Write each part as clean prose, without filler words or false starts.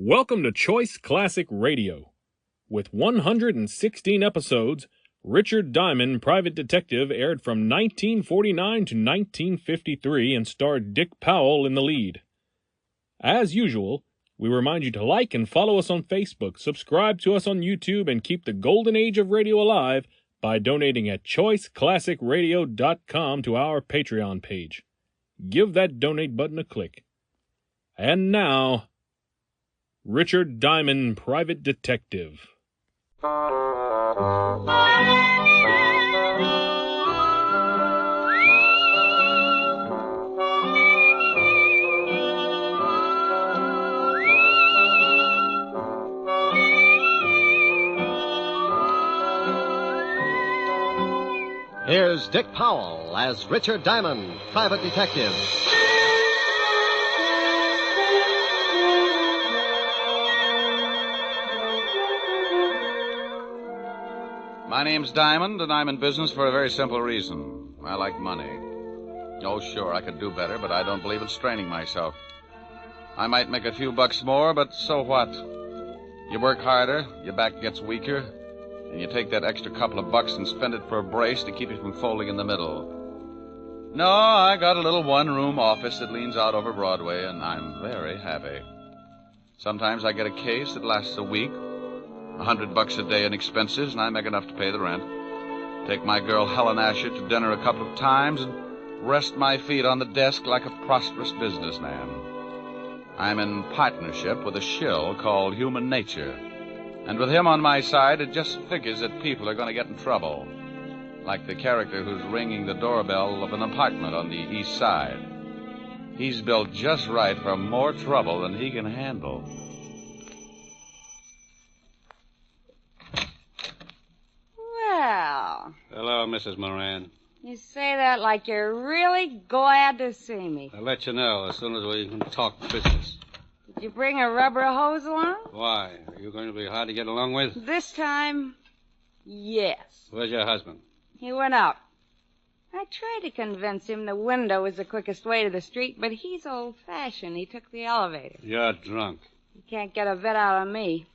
Welcome to Choice Classic Radio. With 116 episodes, Richard Diamond, Private Detective aired from 1949 to 1953 and starred Dick Powell in the lead. As usual, we remind you to like and follow us on Facebook, subscribe to us on YouTube, and keep the golden age of radio alive by donating at choiceclassicradio.com to our Patreon page. Give that donate button a click. And now, Richard Diamond, Private Detective. Here's Dick Powell as Richard Diamond, Private Detective. My name's Diamond, and I'm in business for a very simple reason. I like money. Oh, sure, I could do better, but I don't believe in straining myself. I might make a few bucks more, but so what? You work harder, your back gets weaker, and you take that extra couple of bucks and spend it for a brace to keep you from folding in the middle. No, I got a little one-room office that leans out over Broadway, and I'm very happy. Sometimes I get a case that lasts a week, $100 a day in expenses, and I make enough to pay the rent. Take my girl Helen Asher to dinner a couple of times and rest my feet on the desk like a prosperous businessman. I'm in partnership with a shill called Human Nature. And with him on my side, it just figures that people are going to get in trouble. Like the character who's ringing the doorbell of an apartment on the east side. He's built just right for more trouble than he can handle. Well. Hello, Mrs. Moran. You say that like you're really glad to see me. I'll let you know as soon as we can talk business. Did you bring a rubber hose along? Why? Are you going to be hard to get along with? This time, yes. Where's your husband? He went out. I tried to convince him the window was the quickest way to the street, but he's old-fashioned. He took the elevator. You're drunk. You can't get a bit out of me.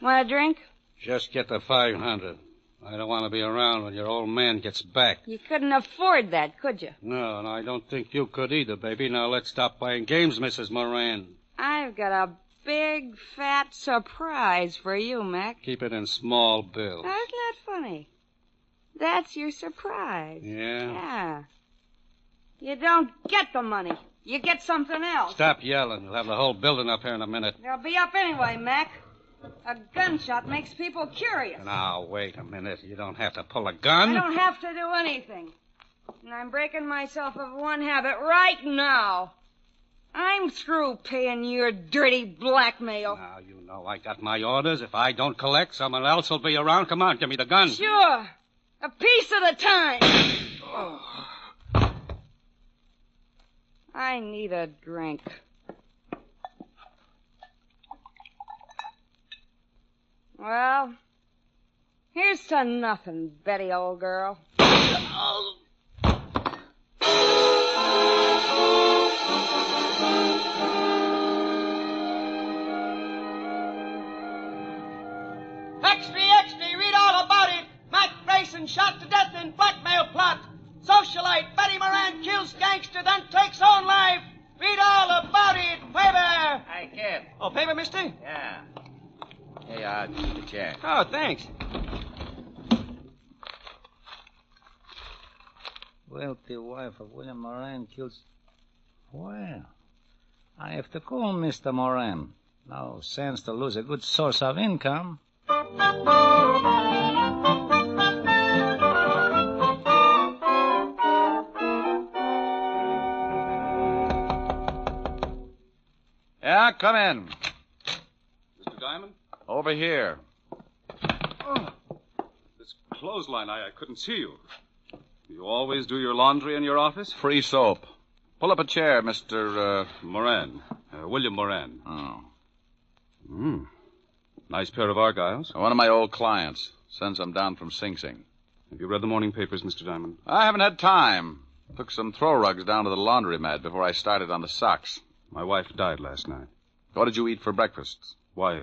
Want a drink? Just get the 500. I don't want to be around when your old man gets back. You couldn't afford that, could you? No, and I don't think you could either, baby. Now let's stop playing games, Mrs. Moran. I've got a big, fat surprise for you, Mac. Keep it in small bills. That's not funny. That's your surprise. Yeah? Yeah. You don't get the money. You get something else. Stop yelling. You'll have the whole building up here in a minute. They'll be up anyway, Mac. A gunshot makes people curious. Now, wait a minute. You don't have to pull a gun. I don't have to do anything. And I'm breaking myself of one habit right now. I'm through paying your dirty blackmail. Now, you know I got my orders. If I don't collect, someone else will be around. Come on, give me the gun. Sure. A piece at a time. Oh. I need a drink. Well, here's to nothing, Betty, old girl. Extra, read all about it. Mac Grayson shot to death in blackmail plot. Socialite Betty Moran kills gangster, then takes own life. Read all about it, paper. Hey, kid. Oh, paper, mister? Yeah. Hey, the chair. Oh, thanks. Wealthy wife of William Moran kills... Well, I have to call Mr. Moran. No sense to lose a good source of income. Yeah, come in. Mr. Diamond? Over here. Oh, this clothesline, I couldn't see you. You always do your laundry in your office? Free soap. Pull up a chair, Mr. Moran. William Moran. Oh. Nice pair of Argyles. One of my old clients. Sends them down from Sing Sing. Have you read the morning papers, Mr. Diamond? I haven't had time. Took some throw rugs down to the laundromat before I started on the socks. My wife died last night. What did you eat for breakfast? Why,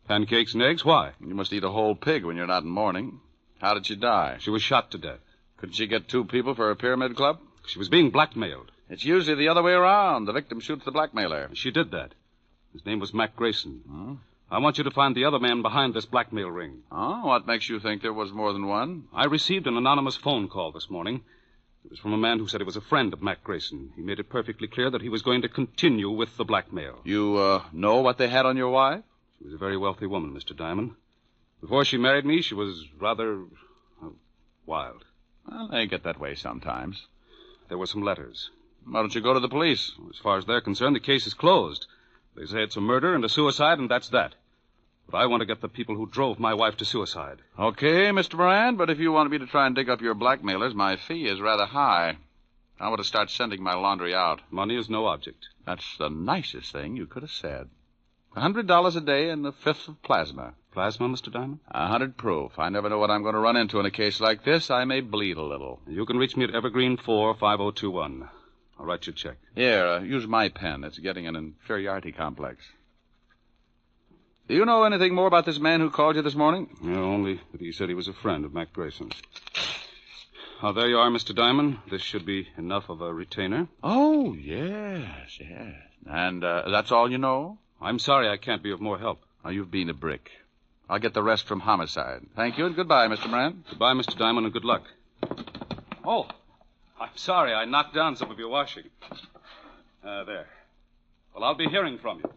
pancakes and eggs? Why? You must eat a whole pig when you're not in mourning. How did she die? She was shot to death. Couldn't she get 2 people for a pyramid club? She was being blackmailed. It's usually the other way around. The victim shoots the blackmailer. She did that. His name was Mac Grayson. I want you to find the other man behind this blackmail ring. Oh, what makes you think there was more than one? I received an anonymous phone call this morning. It was from a man who said he was a friend of Mac Grayson. He made it perfectly clear that he was going to continue with the blackmail. You, know what they had on your wife? She was a very wealthy woman, Mr. Diamond. Before she married me, she was rather wild. Well, they get that way sometimes. There were some letters. Why don't you go to the police? As far as they're concerned, the case is closed. They say it's a murder and a suicide, and that's that. But I want to get the people who drove my wife to suicide. Okay, Mr. Moran, but if you want me to try and dig up your blackmailers, my fee is rather high. I want to start sending my laundry out. Money is no object. That's the nicest thing you could have said. $100 a day and a fifth of plasma. Plasma, Mr. Diamond? 100 proof. I never know what I'm going to run into in a case like this. I may bleed a little. You can reach me at Evergreen 45021. I'll write you a check. Here, use my pen. It's getting an inferiority complex. Do you know anything more about this man who called you this morning? Yeah, only that he said he was a friend of Mac Grayson. Oh, there you are, Mr. Diamond. This should be enough of a retainer. Oh, yes. And that's all you know? I'm sorry I can't be of more help. Oh, you've been a brick. I'll get the rest from homicide. Thank you and goodbye, Mr. Moran. Goodbye, Mr. Diamond, and good luck. Oh, I'm sorry. I knocked down some of your washing. There. Well, I'll be hearing from you.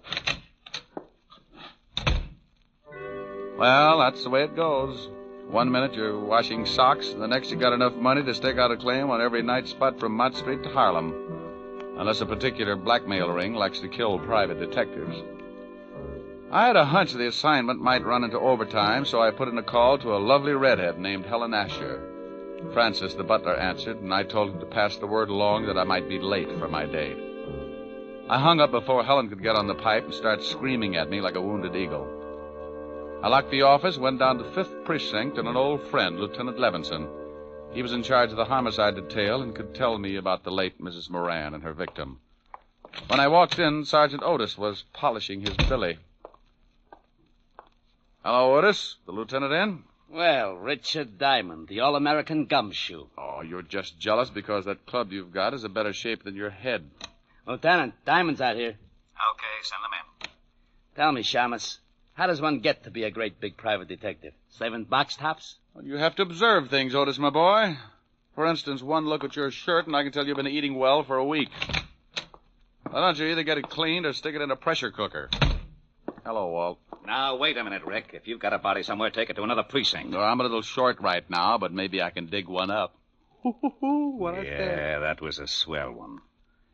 Well, that's the way it goes. 1 minute you're washing socks, and the next you got enough money to stake out a claim on every night spot from Mott Street to Harlem. Unless a particular blackmail ring likes to kill private detectives. I had a hunch the assignment might run into overtime, so I put in a call to a lovely redhead named Helen Asher. Francis, the butler, answered, and I told him to pass the word along that I might be late for my date. I hung up before Helen could get on the pipe and start screaming at me like a wounded eagle. I locked the office, went down to 5th Precinct, and an old friend, Lieutenant Levinson. He was in charge of the homicide detail and could tell me about the late Mrs. Moran and her victim. When I walked in, Sergeant Otis was polishing his billy. Hello, Otis. The lieutenant in? Well, Richard Diamond, the All-American gumshoe. Oh, you're just jealous because that club you've got is a better shape than your head. Lieutenant, Diamond's out here. Okay, send them in. Tell me, Shamus, how does one get to be a great big private detective? Saving box tops? Well, you have to observe things, Otis, my boy. For instance, one look at your shirt, and I can tell you've been eating well for a week. Why don't you either get it cleaned or stick it in a pressure cooker? Hello, Walt. Now, wait a minute, Rick. If you've got a body somewhere, take it to another precinct. No, I'm a little short right now, but maybe I can dig one up. What I said. Yeah, that was a swell one.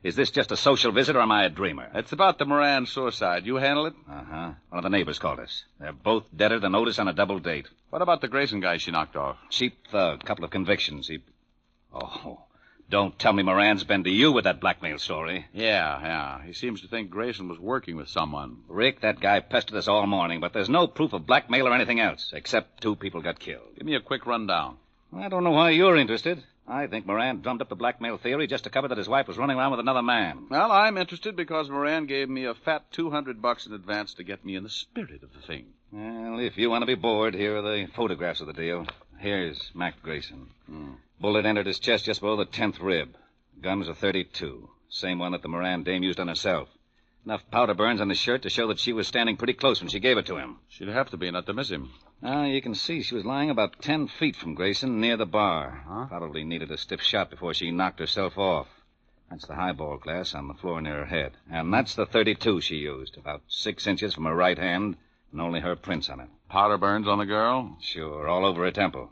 Is this just a social visit, or am I a dreamer? It's about the Moran suicide. You handle it? Uh-huh. One of the neighbors called us. They're both deader than Otis on a double date. What about the Grayson guy she knocked off? Cheap thug, couple of convictions. Oh, don't tell me Moran's been to you with that blackmail story. Yeah. He seems to think Grayson was working with someone. Rick, that guy pestered us all morning, but there's no proof of blackmail or anything else, except 2 people got killed. Give me a quick rundown. I don't know why you're interested. I think Moran drummed up the blackmail theory just to cover that his wife was running around with another man. Well, I'm interested because Moran gave me a fat $200 in advance to get me in the spirit of the thing. Well, if you want to be bored, here are the photographs of the deal. Here's Mac Grayson. Bullet entered his chest just below the 10th rib. Gun was a .32. Same one that the Moran dame used on herself. Enough powder burns on the shirt to show that she was standing pretty close when she gave it to him. She'd have to be, not to miss him. Now, you can see she was lying about 10 feet from Grayson near the bar. Probably needed a stiff shot before she knocked herself off. That's the highball glass on the floor near her head. And that's the .32 she used, about 6 inches from her right hand, and only her prints on it. Powder burns on the girl? Sure, all over her temple.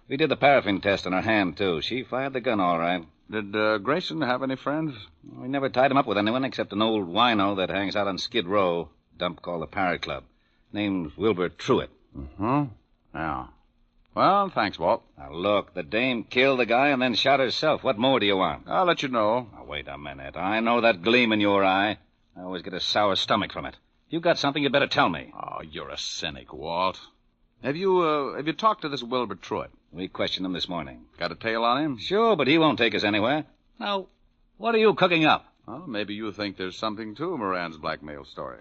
We did the paraffin test on her hand, too. She fired the gun all right. Did Grayson have any friends? We never tied him up with anyone except an old wino that hangs out on Skid Row, dump called the Parrot Club. Name's Wilbur Truitt. Yeah. Well, thanks, Walt. Now, look, the dame killed the guy and then shot herself. What more do you want? I'll let you know. Now, wait a minute. I know that gleam in your eye. I always get a sour stomach from it. If you've got something, you better tell me. Oh, you're a cynic, Walt. Have you talked to this Wilbur Truitt? We questioned him this morning. Got a tail on him? Sure, but he won't take us anywhere. Now, what are you cooking up? Well, maybe you think there's something to Moran's blackmail story.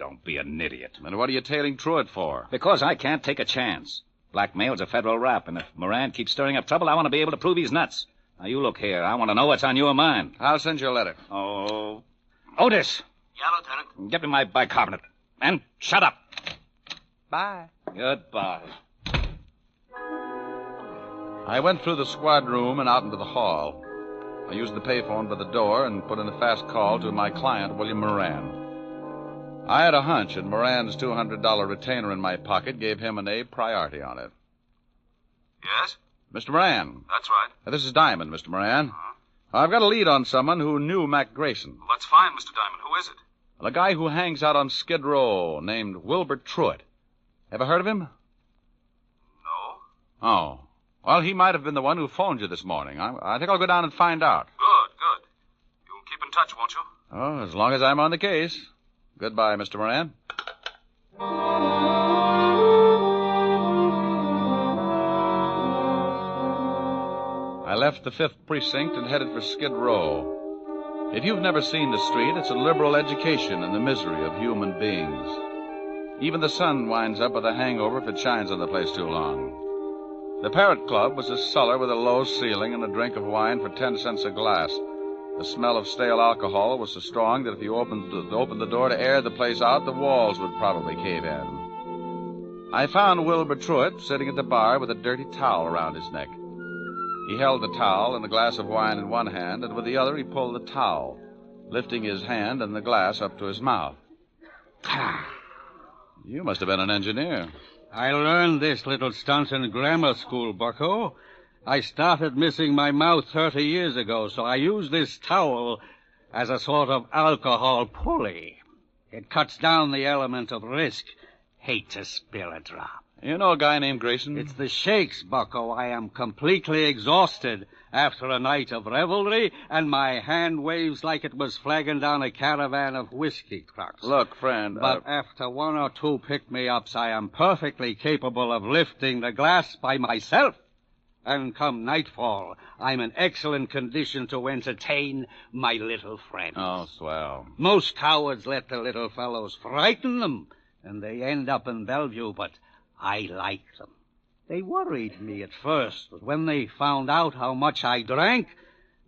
don't be an idiot. And what are you tailing Truitt for? Because I can't take a chance. Blackmail's a federal rap, and if Moran keeps stirring up trouble, I want to be able to prove he's nuts. Now, you look here. I want to know what's on your mind. I'll send you a letter. Oh. Otis, Yeah, Lieutenant. get me my bicarbonate. And shut up. Bye. Goodbye. I went through the squad room and out into the hall. I used the payphone by the door and put in a fast call to my client, William Moran. I had a hunch, and Moran's $200 retainer in my pocket gave him an A priority on it. Yes? Mr. Moran. That's right. This is Diamond, Mr. Moran. I've got a lead on someone who knew Mac Grayson. Well, that's fine, Mr. Diamond. Who is it? A guy who hangs out on Skid Row named Wilbur Truitt. Ever heard of him? No. Oh. Well, he might have been the one who phoned you this morning. I think I'll go down and find out. Good. You'll keep in touch, won't you? Oh, as long as I'm on the case. Goodbye, Mr. Moran. I left the 5th Precinct and headed for Skid Row. If you've never seen the street, it's a liberal education in the misery of human beings. Even the sun winds up with a hangover if it shines on the place too long. The Parrot Club was a cellar with a low ceiling and a drink of wine for 10 cents a glass. The smell of stale alcohol was so strong that if you opened the door to air the place out, the walls would probably cave in. I found Wilbur Truitt sitting at the bar with a dirty towel around his neck. He held the towel and the glass of wine in one hand, and with the other he pulled the towel, lifting his hand and the glass up to his mouth. You must have been an engineer. I learned this little stunt in grammar school, bucko. I started missing my mouth 30 years ago, so I use this towel as a sort of alcohol pulley. It cuts down the element of risk. Hate to spill a drop. You know a guy named Grayson? It's the shakes, bucko. I am completely exhausted after a night of revelry, and my hand waves like it was flagging down a caravan of whiskey trucks. Look, friend... But after 1 or 2 pick-me-ups, I am perfectly capable of lifting the glass by myself. And come nightfall, I'm in excellent condition to entertain my little friends. Oh, swell. Most cowards let the little fellows frighten them, and they end up in Bellevue, but I like them. They worried me at first, but when they found out how much I drank,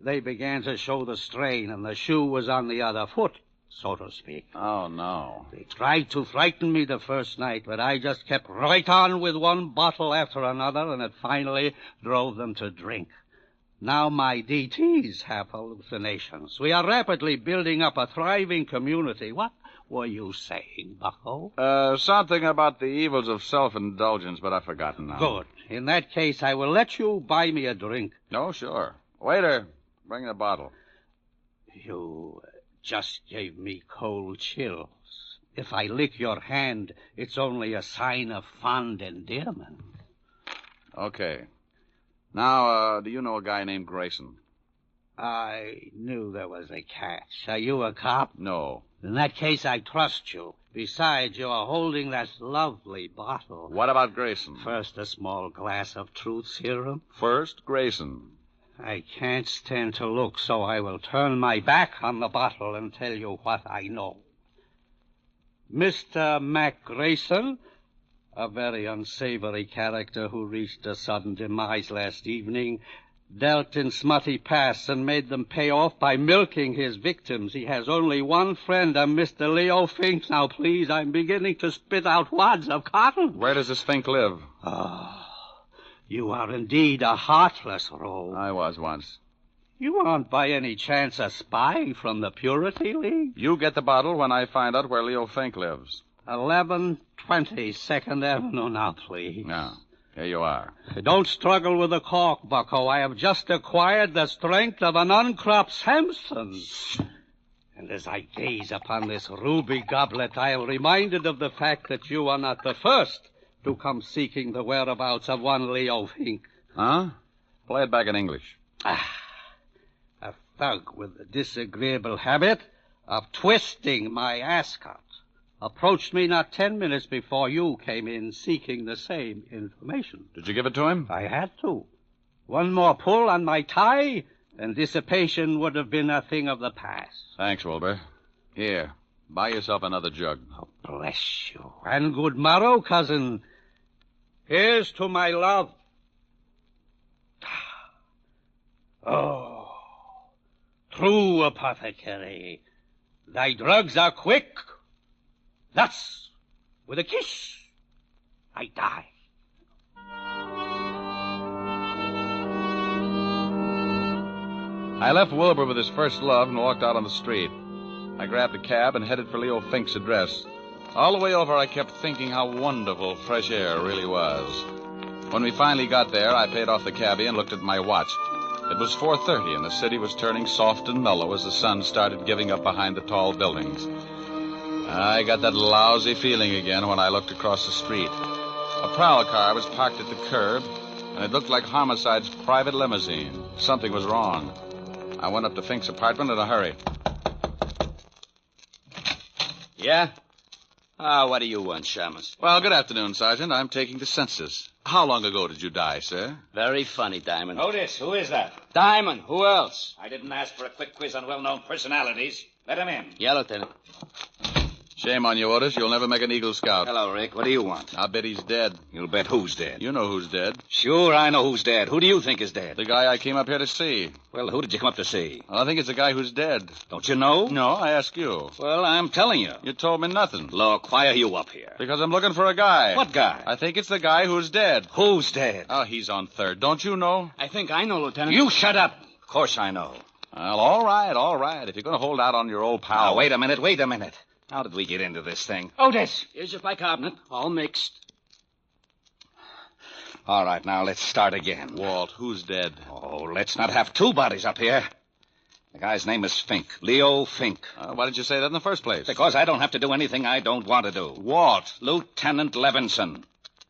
they began to show the strain, and the shoe was on the other foot, so to speak. Oh, no. They tried to frighten me the first night, but I just kept right on with one bottle after another, and it finally drove them to drink. Now my DTs have hallucinations. We are rapidly building up a thriving community. What were you saying, bucko? Something about the evils of self-indulgence, but I've forgotten now. Good. In that case, I will let you buy me a drink. Oh, sure. Waiter, bring the bottle. You just gave me cold chills. If I lick your hand, it's only a sign of fond endearment. Okay. Now, do you know a guy named Grayson? I knew there was a catch. Are you a cop? No. In that case, I trust you. Besides, you are holding that lovely bottle. What about Grayson? First, a small glass of truth serum. First, Grayson. I can't stand to look, so I will turn my back on the bottle and tell you what I know. Mr. Mac Grayson, a very unsavory character who reached a sudden demise last evening, dealt in smutty pasts and made them pay off by milking his victims. He has only one friend, a Mr. Leo Fink. Now, please, I'm beginning to spit out wads of cotton. Where does this Fink live? Oh, you are indeed a heartless rogue. I was once. You aren't by any chance a spy from the Purity League? You get the bottle when I find out where Leo Fink lives. 1120 2nd Avenue now, please. Now, here you are. Don't struggle with the cork, bucko. I have just acquired the strength of an uncropped Samson. And as I gaze upon this ruby goblet, I am reminded of the fact that you are not the first to come seeking the whereabouts of one Leo Fink. Huh? Play it back in English. A thug with the disagreeable habit of twisting my ascot approached me not 10 minutes before you came in seeking the same information. Did you give it to him? I had to. One more pull on my tie, and dissipation would have been a thing of the past. Thanks, Wilbur. Here, Buy yourself another jug. Oh, bless you. And good morrow, cousin. Here's to my love. Oh, true apothecary. Thy drugs are quick. Thus, with a kiss, I die. I left Wilbur with his first love and walked out on the street. I grabbed a cab and headed for Leo Fink's address. All the way over, I kept thinking how wonderful fresh air really was. When we finally got there, I paid off the cabbie and looked at my watch. It was 4:30, and the city was turning soft and mellow as the sun started giving up behind the tall buildings. I got that lousy feeling again when I looked across the street. A prowl car was parked at the curb, and it looked like Homicide's private limousine. Something was wrong. I went up to Fink's apartment in a hurry. Yeah? What do you want, Shamus? Well, good afternoon, Sergeant. I'm taking the census. How long ago did you die, sir? Very funny, Diamond. Otis, who is that? Diamond, who else? I didn't ask for a quick quiz on well-known personalities. Let him in. Yeah, Lieutenant. Shame on you, Otis. You'll never make an Eagle Scout. Hello, Rick. What do you want? I'll bet he's dead. You'll bet who's dead? You know who's dead. Sure, I know who's dead. Who do you think is dead? The guy I came up here to see. Well, who did you come up to see? Well, I think it's the guy who's dead. Don't you know? No, I ask you. Well, I'm telling you. You told me nothing. Look, why are you up here? Because I'm looking for a guy. What guy? I think it's the guy who's dead. Who's dead? Oh, he's on third. Don't you know? I think I know, Lieutenant. You shut up. Of course I know. Well, all right. If you're going to hold out on your old pal... Now, wait a minute. How did we get into this thing? Otis! Here's your bicarbonate, all mixed. All right, now let's start again. Walt, who's dead? Oh, let's not have two bodies up here. The guy's name is Fink. Leo Fink. Why did you say that in the first place? Because I don't have to do anything I don't want to do. Walt. Lieutenant Levinson.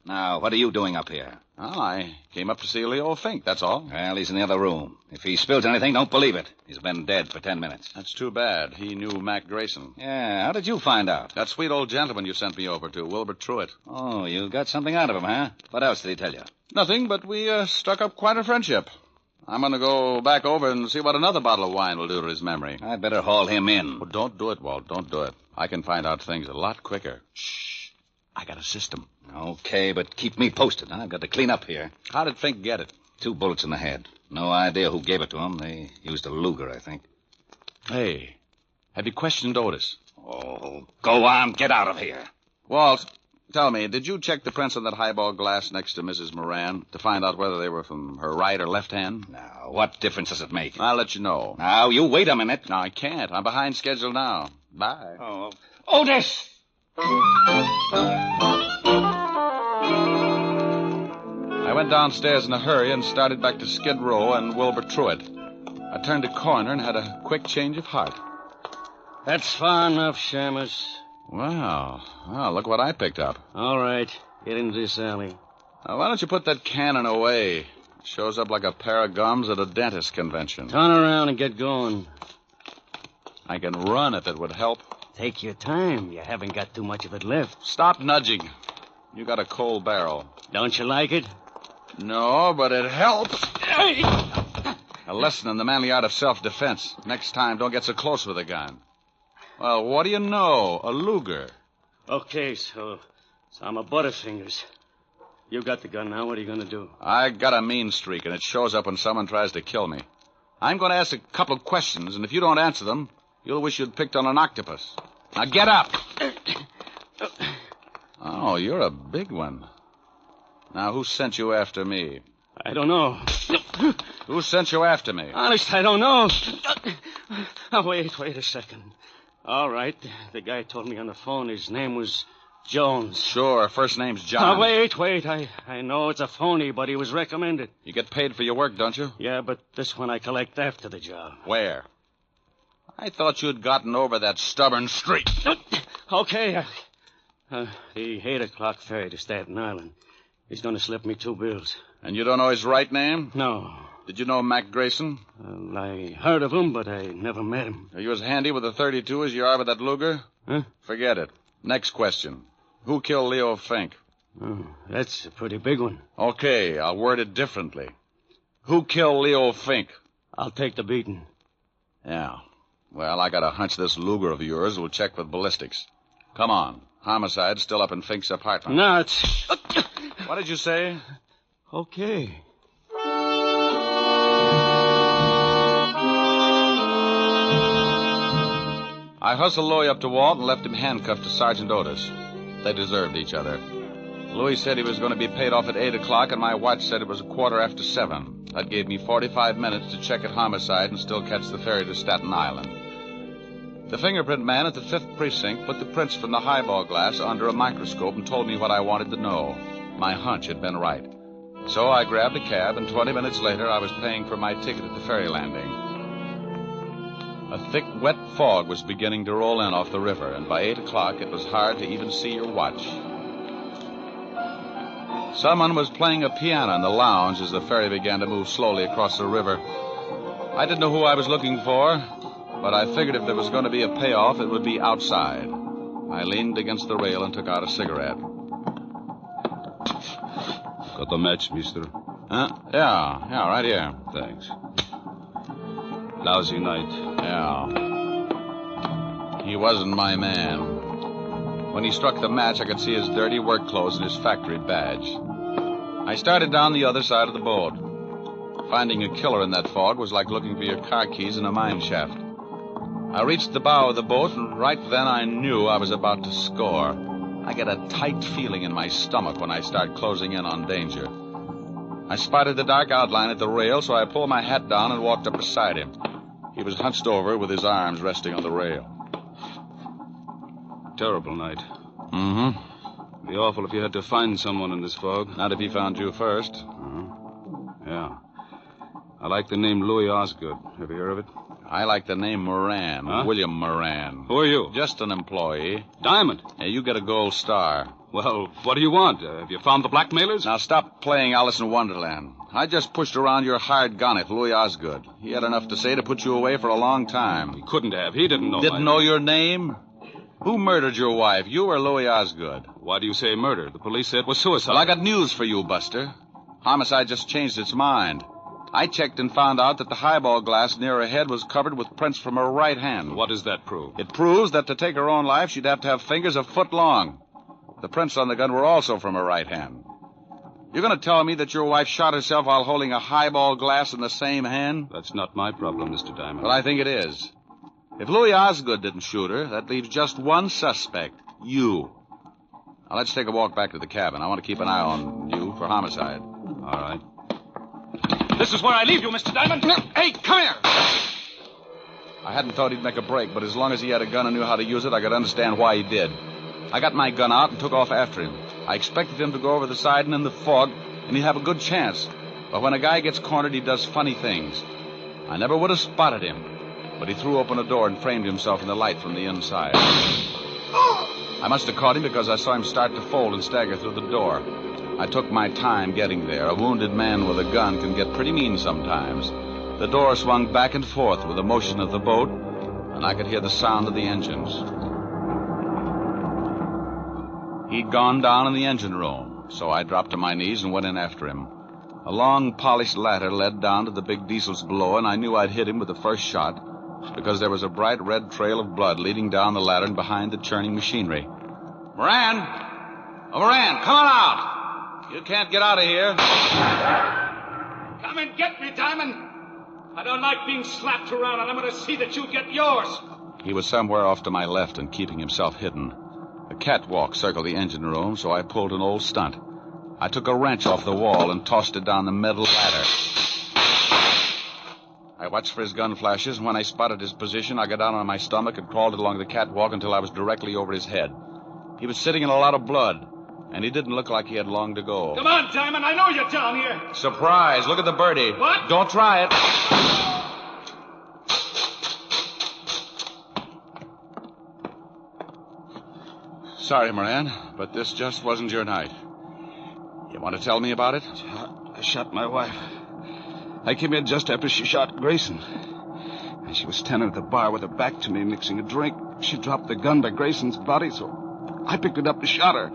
Now, what are you doing up here? Well, I came up to see Leo Fink, that's all. Well, he's in the other room. If he spills anything, don't believe it. He's been dead for 10 minutes. That's too bad. He knew Mac Grayson. Yeah, how did you find out? That sweet old gentleman you sent me over to, Wilbur Truitt. Oh, you got something out of him, huh? What else did he tell you? Nothing, but we struck up quite a friendship. I'm going to go back over and see what another bottle of wine will do to his memory. I'd better haul him in. Well, don't do it, Walt. Don't do it. I can find out things a lot quicker. Shh. I got a system. Okay, but keep me posted. I've got to clean up here. How did Fink get it? 2 bullets in the head. No idea who gave it to him. They used a Luger, I think. Hey, have you questioned Otis? Oh, go on. Get out of here. Walt, tell me, did you check the prints on that highball glass next to Mrs. Moran to find out whether they were from her right or left hand? Now, what difference does it make? I'll let you know. Now, you wait a minute. No, I can't. I'm behind schedule now. Bye. Oh, Otis! I went downstairs in a hurry and started back to Skid Row and Wilbur Truitt. I turned a corner and had a quick change of heart. That's far enough, Shamus. Wow. Well, look what I picked up. All right. Get into this alley. Now, why don't you put that cannon away? It shows up like a pair of gums at a dentist convention. Turn around and get going. I can run if it would help. Take your time. You haven't got too much of it left. Stop nudging. You got a cold barrel. Don't you like it? No, but it helps. A lesson in the manly art of self-defense. Next time, don't get so close with a gun. Well, what do you know? A Luger. Okay, so I'm a Butterfingers. You got the gun now. What are you going to do? I got a mean streak, and it shows up when someone tries to kill me. I'm going to ask a couple of questions, and if you don't answer them, you'll wish you'd picked on an octopus. Now get up. Oh, you're a big one. Now, who sent you after me? I don't know. Who sent you after me? Honest, I don't know. Oh, wait a second. All right. The guy told me on the phone his name was Jones. Sure, first name's John. Oh, wait. I know it's a phony, but he was recommended. You get paid for your work, don't you? Yeah, but this one I collect after the job. Where? I thought you'd gotten over that stubborn streak. Okay. The 8 o'clock ferry to Staten Island. He's going to slip me 2 bills. And you don't know his right name? No. Did you know Mac Grayson? I heard of him, but I never met him. Are you as handy with a .32 as you are with that Luger? Huh? Forget it. Next question. Who killed Leo Fink? Oh, that's a pretty big one. Okay, I'll word it differently. Who killed Leo Fink? I'll take the beating. Yeah. Well, I got a hunch this Luger of yours will check with ballistics. Come on. Homicide's still up in Fink's apartment. No, it's... What did you say? Okay. I hustled Louis up to Walt and left him handcuffed to Sergeant Otis. They deserved each other. Louis said he was going to be paid off at 8 o'clock, and my watch said it was 7:15. That gave me 45 minutes to check at Homicide and still catch the ferry to Staten Island. The fingerprint man at the 5th Precinct put the prints from the highball glass under a microscope and told me what I wanted to know. My hunch had been right. So I grabbed a cab, and 20 minutes later I was paying for my ticket at the ferry landing. A thick, wet fog was beginning to roll in off the river, and by 8 o'clock it was hard to even see your watch. Someone was playing a piano in the lounge as the ferry began to move slowly across the river. I didn't know who I was looking for, but I figured if there was going to be a payoff, it would be outside. I leaned against the rail and took out a cigarette. Got the match, mister? Huh? Yeah, right here. Thanks. Lousy night. Yeah. He wasn't my man. When he struck the match, I could see his dirty work clothes and his factory badge. I started down the other side of the boat. Finding a killer in that fog was like looking for your car keys in a mine shaft. I reached the bow of the boat, and right then I knew I was about to score. I get a tight feeling in my stomach when I start closing in on danger. I spotted the dark outline at the rail, so I pulled my hat down and walked up beside him. He was hunched over with his arms resting on the rail. Terrible night. Mm-hmm. Be awful if you had to find someone in this fog. Not if he found you first. Yeah. I like the name Louis Osgood. Have you heard of it? I like the name Moran. Huh? William Moran. Who are you? Just an employee. Diamond. Yeah, you get a gold star. Well, what do you want? Have you found the blackmailers? Now stop playing Alice in Wonderland. I just pushed around your hired gunner, Louis Osgood. He had enough to say to put you away for a long time. He couldn't have. He didn't know. Didn't know your name? Who murdered your wife, you or Louis Osgood? Why do you say murder? The police said it was suicide. Well, I got news for you, Buster. Homicide just changed its mind. I checked and found out that the highball glass near her head was covered with prints from her right hand. What does that prove? It proves that to take her own life, she'd have to have fingers a foot long. The prints on the gun were also from her right hand. You're going to tell me that your wife shot herself while holding a highball glass in the same hand? That's not my problem, Mr. Diamond. Well, I think it is. If Louis Osgood didn't shoot her, that leaves just one suspect, you. Now, let's take a walk back to the cabin. I want to keep an eye on you for homicide. All right. This is where I leave you, Mr. Diamond. Hey, come here! I hadn't thought he'd make a break, but as long as he had a gun and knew how to use it, I could understand why he did. I got my gun out and took off after him. I expected him to go over the side and in the fog, and he'd have a good chance. But when a guy gets cornered, he does funny things. I never would have spotted him, but he threw open a door and framed himself in the light from the inside. I must have caught him because I saw him start to fold and stagger through the door. I took my time getting there. A wounded man with a gun can get pretty mean sometimes. The door swung back and forth with the motion of the boat, and I could hear the sound of the engines. He'd gone down in the engine room, so I dropped to my knees and went in after him. A long, polished ladder led down to the big diesels below, and I knew I'd hit him with the first shot because there was a bright red trail of blood leading down the ladder and behind the churning machinery. Moran! Oh, Moran, come on out! You can't get out of here. Come and get me, Diamond. I don't like being slapped around, and I'm going to see that you get yours. He was somewhere off to my left and keeping himself hidden. A catwalk circled the engine room, so I pulled an old stunt. I took a wrench off the wall and tossed it down the metal ladder. I watched for his gun flashes, and when I spotted his position, I got down on my stomach and crawled along the catwalk until I was directly over his head. He was sitting in a lot of blood, and he didn't look like he had long to go. Come on, Diamond. I know you're down here. Surprise. Look at the birdie. What? Don't try it. Sorry, Moran, but this just wasn't your night. You want to tell me about it? I shot my wife. I came in just after she shot Grayson. And she was standing at the bar with her back to me, mixing a drink. She dropped the gun by Grayson's body, so I picked it up and shot her.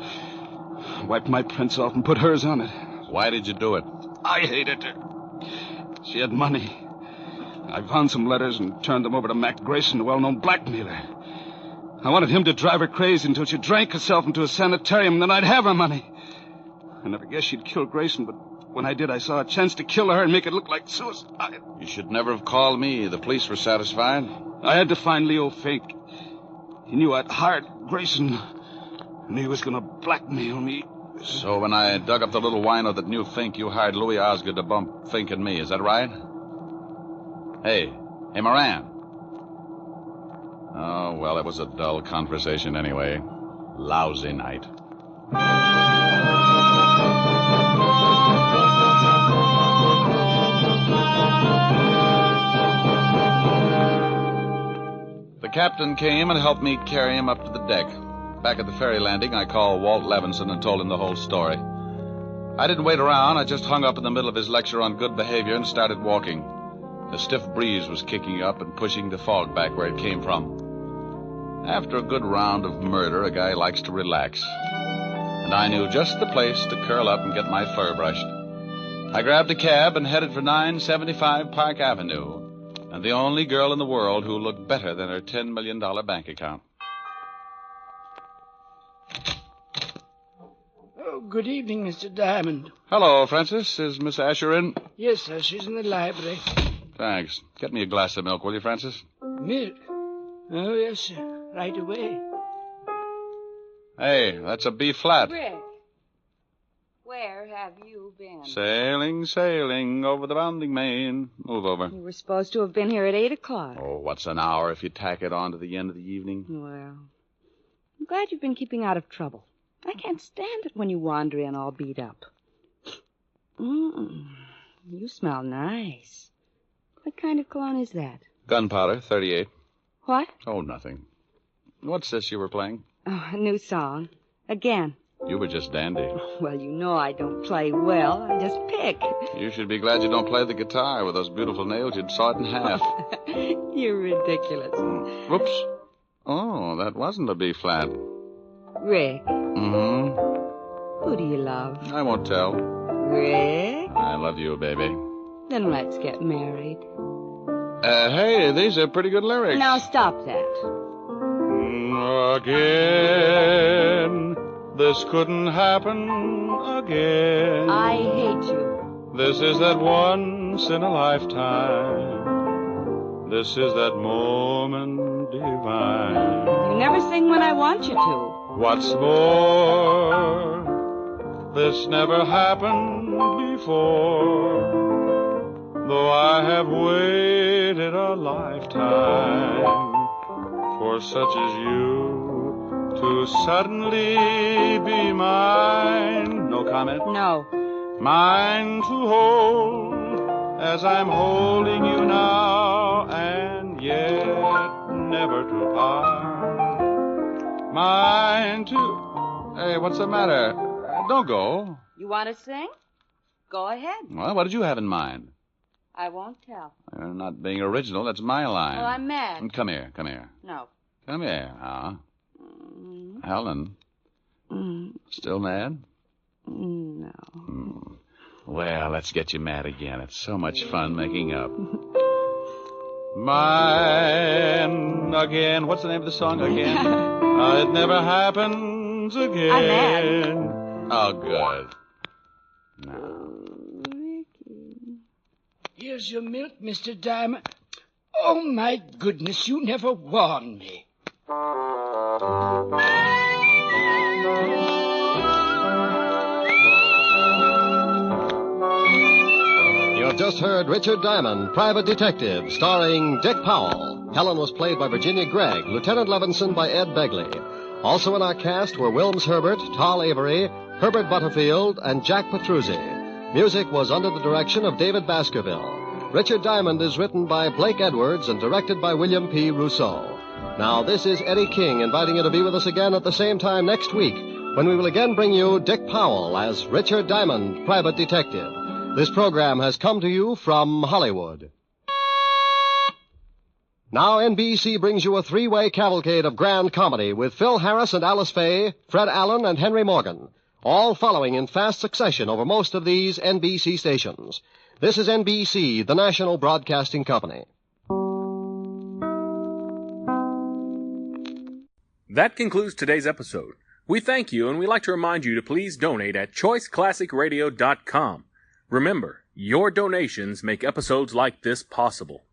Wiped my prints off and put hers on it. Why did you do it? I hated her. She had money. I found some letters and turned them over to Mac Grayson, a well-known blackmailer. I wanted him to drive her crazy until she drank herself into a sanitarium, and then I'd have her money. I never guessed she'd kill Grayson, but when I did, I saw a chance to kill her and make it look like suicide. You should never have called me. The police were satisfied. I had to find Leo Fink. He knew I'd hired Grayson, and he was going to blackmail me. So when I dug up the little wino that knew Fink, you hired Louis Osgood to bump Fink and me. Is that right? Hey, Moran. Oh, well, it was a dull conversation anyway. Lousy night. The captain came and helped me carry him up to the deck. Back at the ferry landing, I called Walt Levinson and told him the whole story. I didn't wait around. I just hung up in the middle of his lecture on good behavior and started walking. A stiff breeze was kicking up and pushing the fog back where it came from. After a good round of murder, a guy likes to relax. And I knew just the place to curl up and get my fur brushed. I grabbed a cab and headed for 975 Park Avenue, and the only girl in the world who looked better than her $10 million bank account. Oh, good evening, Mr. Diamond. Hello, Francis. Is Miss Asher in? Yes, sir. She's in the library. Thanks. Get me a glass of milk, will you, Francis? Milk? Oh, yes, sir. Right away. Hey, that's a B flat. Rick, where have you been? Sailing, sailing over the bounding main. Move over. You were supposed to have been here at 8 o'clock. Oh, what's an hour if you tack it on to the end of the evening? Well, I'm glad you've been keeping out of trouble. I can't stand it when you wander in all beat up. You smell nice. What kind of cologne is that? Gunpowder, 38. What? Oh, nothing. What's this you were playing? Oh, a new song. Again. You were just dandy. Well, you know I don't play well. I just pick. You should be glad you don't play the guitar. With those beautiful nails, you'd saw it in half. You're ridiculous. Whoops. Oh, that wasn't a B flat. Rick. Mm-hmm. Who do you love? I won't tell. Rick? I love you, baby. Then let's get married. Hey, these are pretty good lyrics. Now stop that. Again, this couldn't happen again. I hate you. This is that once in a lifetime. This is that moment divine. You never sing when I want you to. What's more, this never happened before. Though I have waited a lifetime for such as you to suddenly be mine. No comment? No. Mine to hold as I'm holding you now, and yet never to part. Mine to... Hey, what's the matter? Don't go. You want to sing? Go ahead. Well, what did you have in mind? I won't tell. You're not being original. That's my line. Well, I'm mad. Come here. No. Come here, Helen. Still mad? No. Well, let's get you mad again. It's so much fun making up. Mine again. What's the name of the song again? It never happens again. I'm mad. Oh, good. No. Here's your milk, Mr. Diamond. Oh, my goodness, you never warned me. You have just heard Richard Diamond, Private Detective, starring Dick Powell. Helen was played by Virginia Gregg, Lieutenant Levinson by Ed Begley. Also in our cast were Wilms Herbert, Tal Avery, Herbert Butterfield, and Jack Petruzzi. Music was under the direction of David Baskerville. Richard Diamond is written by Blake Edwards and directed by William P. Rousseau. Now, this is Eddie King inviting you to be with us again at the same time next week, when we will again bring you Dick Powell as Richard Diamond, Private Detective. This program has come to you from Hollywood. Now NBC brings you a three-way cavalcade of grand comedy with Phil Harris and Alice Faye, Fred Allen and Henry Morgan, all following in fast succession over most of these NBC stations. This is NBC, the national broadcasting company. That concludes today's episode. We thank you, and we'd like to remind you to please donate at choiceclassicradio.com. Remember, your donations make episodes like this possible.